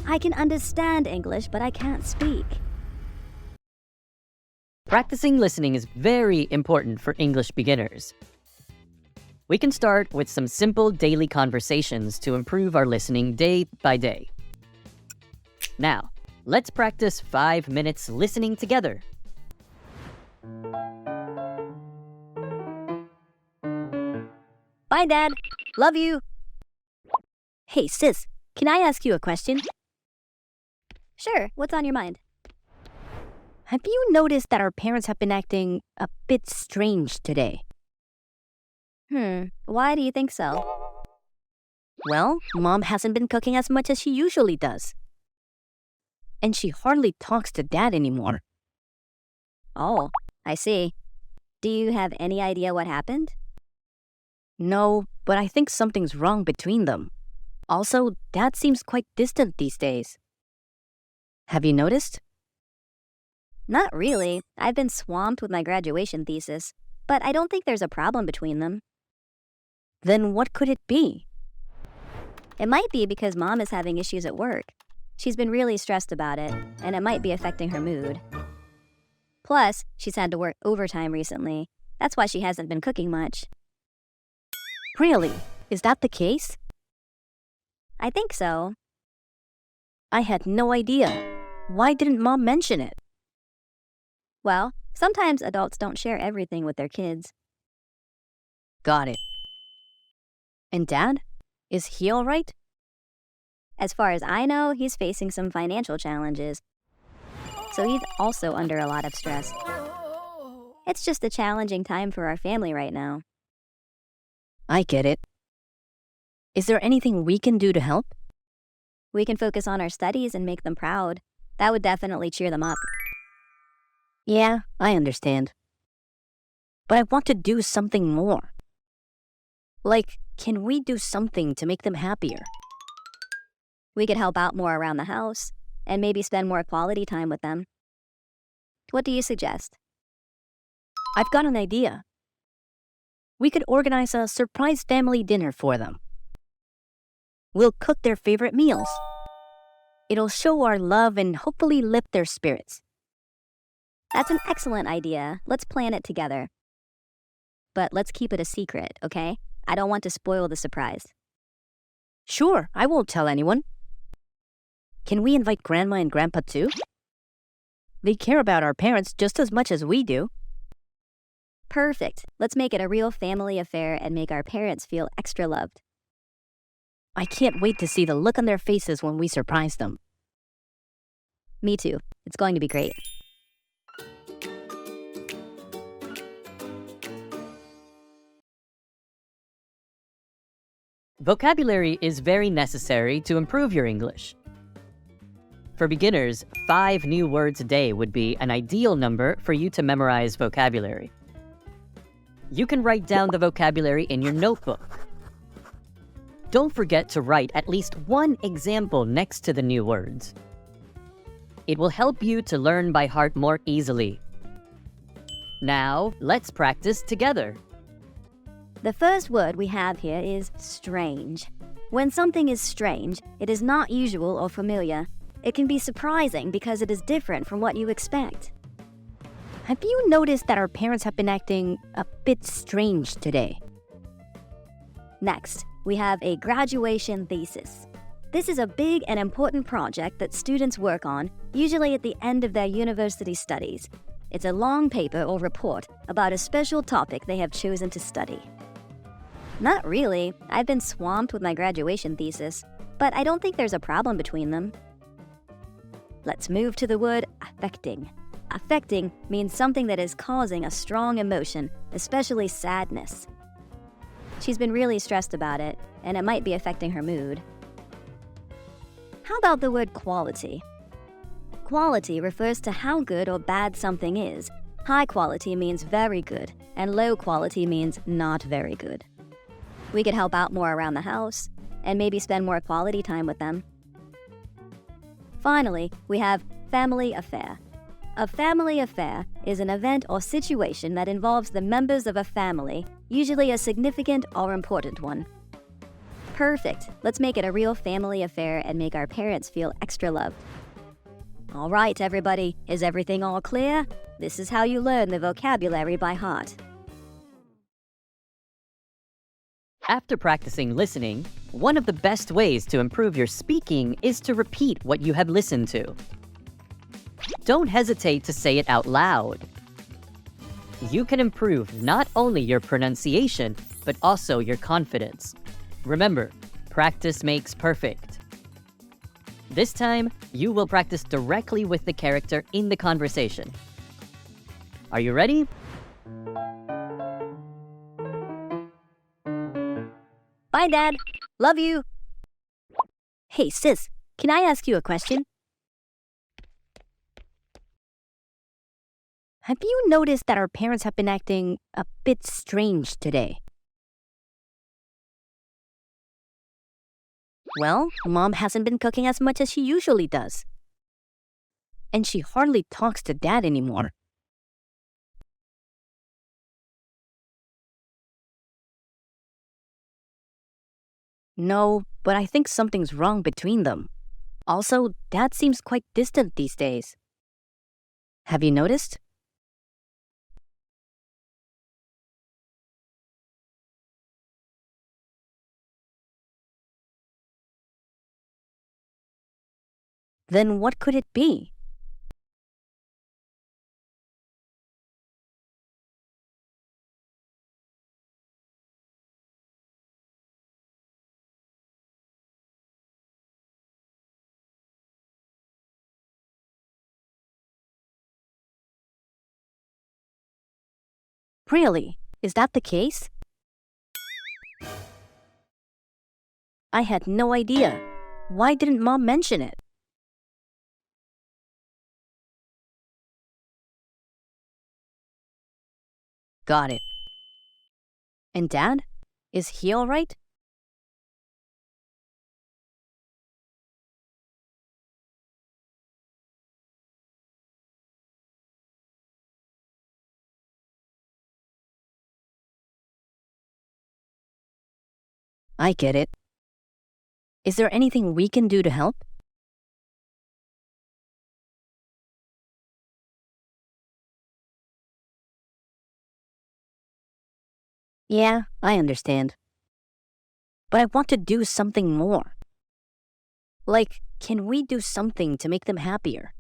I can understand English, but I can't speak. Practicing listening is very important for English beginners. We can start with some simple daily conversations to improve our listening day by day. Now, let's practice 5 minutes listening together. Bye, Dad. Love you. Hey, sis, can I ask you a question? Sure, what's on your mind? Have you noticed that our parents have been acting a bit strange today? Why do you think so? Well, Mom hasn't been cooking as much as she usually does. And she hardly talks to Dad anymore. Oh, I see. Do you have any idea what happened? No, but I think something's wrong between them. Also, Dad seems quite distant these days. Have you noticed? Not really. I've been swamped with my graduation thesis, but I don't think there's a problem between them. Then what could it be? It might be because Mom is having issues at work. She's been really stressed about it, and it might be affecting her mood. Plus, she's had to work overtime recently. That's why she hasn't been cooking much. Really? Is that the case? I think so. I had no idea. Why didn't Mom mention it? Well, sometimes adults don't share everything with their kids. Got it. And Dad? Is he all right? As far as I know, he's facing some financial challenges. So he's also under a lot of stress. It's just a challenging time for our family right now. I get it. Is there anything we can do to help? We can focus on our studies and make them proud. That would definitely cheer them up. Yeah, I understand. But I want to do something more. Like, can we do something to make them happier? We could help out more around the house, and maybe spend more quality time with them. What do you suggest? I've got an idea. We could organize a surprise family dinner for them. We'll cook their favorite meals. It'll show our love and hopefully lift their spirits. That's an excellent idea. Let's plan it together. But let's keep it a secret, okay? I don't want to spoil the surprise. Sure, I won't tell anyone. Can we invite Grandma and Grandpa too? They care about our parents just as much as we do. Perfect. Let's make it a real family affair and make our parents feel extra loved. I can't wait to see the look on their faces when we surprise them. Me too. It's going to be great. Vocabulary is very necessary to improve your English. For beginners, 5 new words a day would be an ideal number for you to memorize vocabulary. You can write down the vocabulary in your notebook. Don't forget to write at least one example next to the new words. It will help you to learn by heart more easily. Now, let's practice together. The first word we have here is strange. When something is strange, it is not usual or familiar. It can be surprising because it is different from what you expect. Have you noticed that our parents have been acting a bit strange today? Next, we have a graduation thesis. This is a big and important project that students work on, usually at the end of their university studies. It's a long paper or report about a special topic they have chosen to study. Not really. I've been swamped with my graduation thesis, but I don't think there's a problem between them. Let's move to the word affecting. Affecting means something that is causing a strong emotion, especially sadness. She's been really stressed about it, and it might be affecting her mood. How about the word quality? Quality refers to how good or bad something is. High quality means very good, and low quality means not very good. We could help out more around the house, and maybe spend more quality time with them. Finally, we have family affair. A family affair is an event or situation that involves the members of a family, usually a significant or important one. Perfect. Let's make it a real family affair and make our parents feel extra loved. All right, everybody. Is everything all clear? This is how you learn the vocabulary by heart. After practicing listening, one of the best ways to improve your speaking is to repeat what you have listened to. Don't hesitate to say it out loud. You can improve not only your pronunciation, but also your confidence. Remember, practice makes perfect. This time, you will practice directly with the character in the conversation. Are you ready? Bye, Dad. Love you. Hey, sis, can I ask you a question? Have you noticed that our parents have been acting a bit strange today? Well, Mom hasn't been cooking as much as she usually does. And she hardly talks to Dad anymore. No, but I think something's wrong between them. Also, Dad seems quite distant these days. Have you noticed? Then what could it be? Really? Is that the case? I had no idea. Why didn't Mom mention it? Got it. And Dad? Is he all right? I get it. Is there anything we can do to help? Yeah, I understand. But I want to do something more. Like, can we do something to make them happier?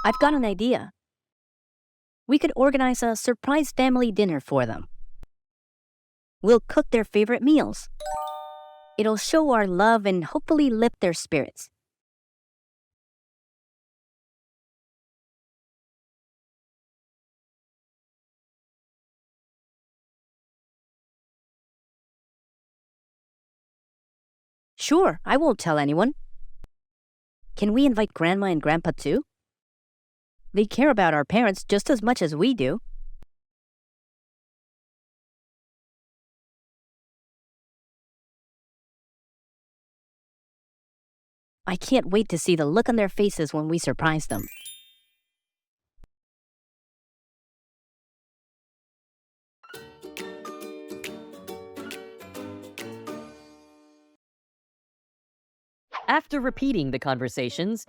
I've got an idea. We could organize a surprise family dinner for them. We'll cook their favorite meals. It'll show our love and hopefully lift their spirits. Sure, I won't tell anyone. Can we invite Grandma and Grandpa too? They care about our parents just as much as we do. I can't wait to see the look on their faces when we surprise them. After repeating the conversations,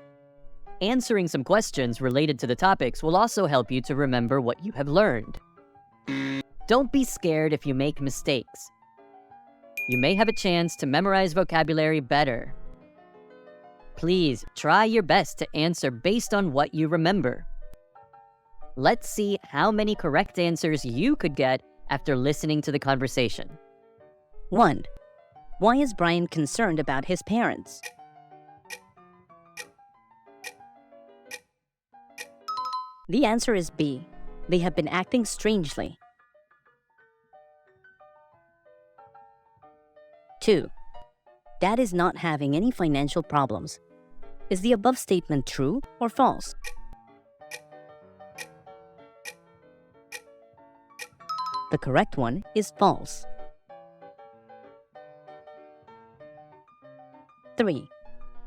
answering some questions related to the topics will also help you to remember what you have learned. Don't be scared if you make mistakes. You may have a chance to memorize vocabulary better. Please try your best to answer based on what you remember. Let's see how many correct answers you could get after listening to the conversation. 1. Why is Brian concerned about his parents? The answer is B. They have been acting strangely. 2. Dad is not having any financial problems. Is the above statement true or false? The correct one is false. 3.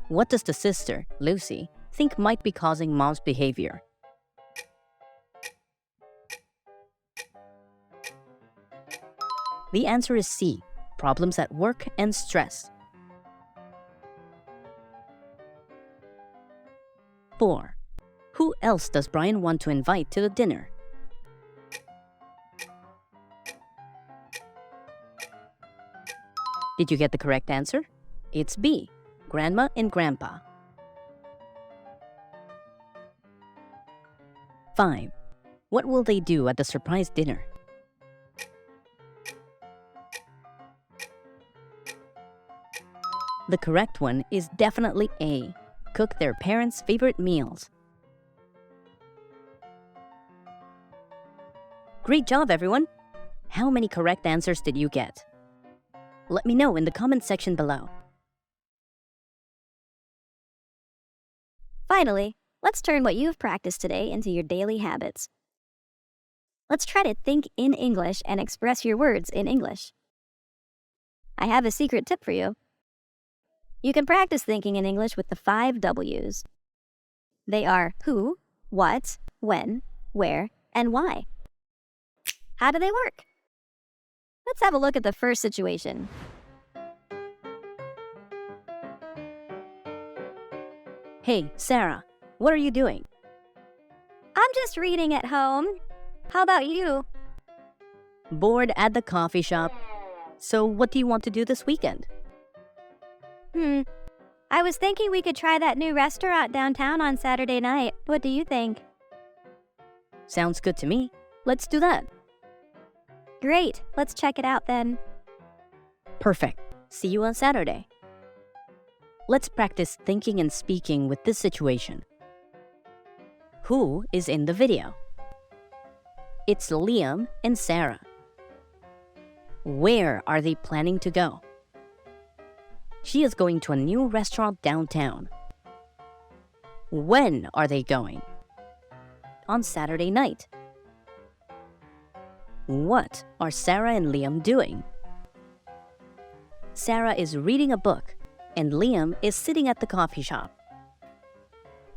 What does the sister, Lucy, think might be causing mom's behavior? The answer is C, problems at work and stress. 4. Who else does Brian want to invite to the dinner? Did you get the correct answer? It's B, Grandma and Grandpa. 5. What will they do at the surprise dinner? The correct one is definitely A, cook their parents' favorite meals. Great job, everyone! How many correct answers did you get? Let me know in the comment section below. Finally, let's turn what you've practiced today into your daily habits. Let's try to think in English and express your words in English. I have a secret tip for you. You can practice thinking in English with the 5 W's. They are who, what, when, where, and why. How do they work? Let's have a look at the first situation. Hey, Sarah, what are you doing? I'm just reading at home. How about you? Bored at the coffee shop. So what do you want to do this weekend? I was thinking we could try that new restaurant downtown on Saturday night. What do you think? Sounds good to me. Let's do that. Great. Let's check it out then. Perfect. See you on Saturday. Let's practice thinking and speaking with this situation. Who is in the video? It's Liam and Sarah. Where are they planning to go? She is going to a new restaurant downtown. When are they going? On Saturday night. What are Sarah and Liam doing? Sarah is reading a book, and Liam is sitting at the coffee shop.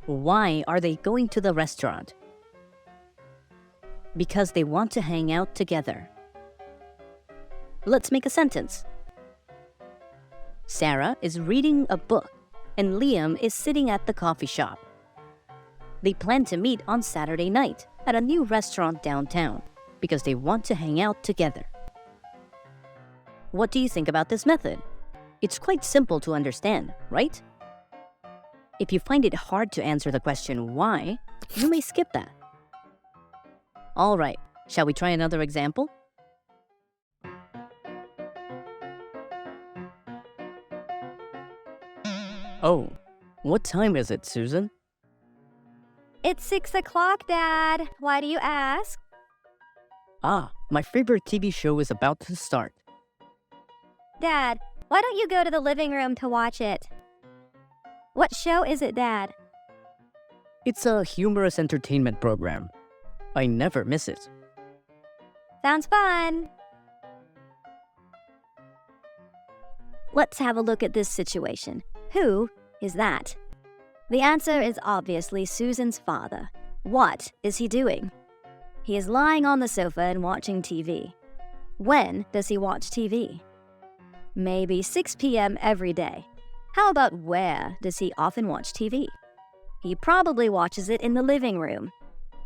Why are they going to the restaurant? Because they want to hang out together. Let's make a sentence. Sarah is reading a book, and Liam is sitting at the coffee shop. They plan to meet on Saturday night at a new restaurant downtown because they want to hang out together. What do you think about this method? It's quite simple to understand, right? If you find it hard to answer the question why, you may skip that. All right, shall we try another example? Oh, what time is it, Susan? It's 6 o'clock, Dad. Why do you ask? Ah, my favorite TV show is about to start. Dad, why don't you go to the living room to watch it? What show is it, Dad? It's a humorous entertainment program. I never miss it. Sounds fun. Let's have a look at this situation. Who is that? The answer is obviously Susan's father. What is he doing? He is lying on the sofa and watching TV. When does he watch TV? Maybe 6 p.m. every day. How about where does he often watch TV? He probably watches it in the living room.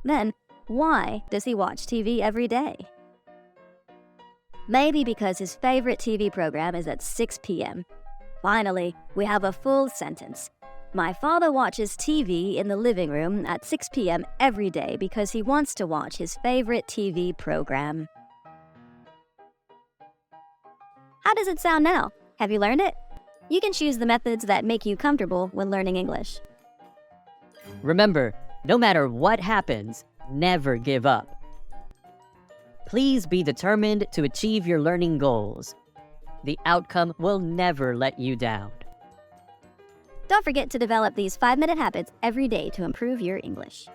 Then, why does he watch TV every day? Maybe because his favorite TV program is at 6 p.m. Finally, we have a full sentence. My father watches TV in the living room at 6 p.m. every day because he wants to watch his favorite TV program. How does it sound now? Have you learned it? You can choose the methods that make you comfortable when learning English. Remember, no matter what happens, never give up. Please be determined to achieve your learning goals. The outcome will never let you down. Don't forget to develop these 5-minute habits every day to improve your English.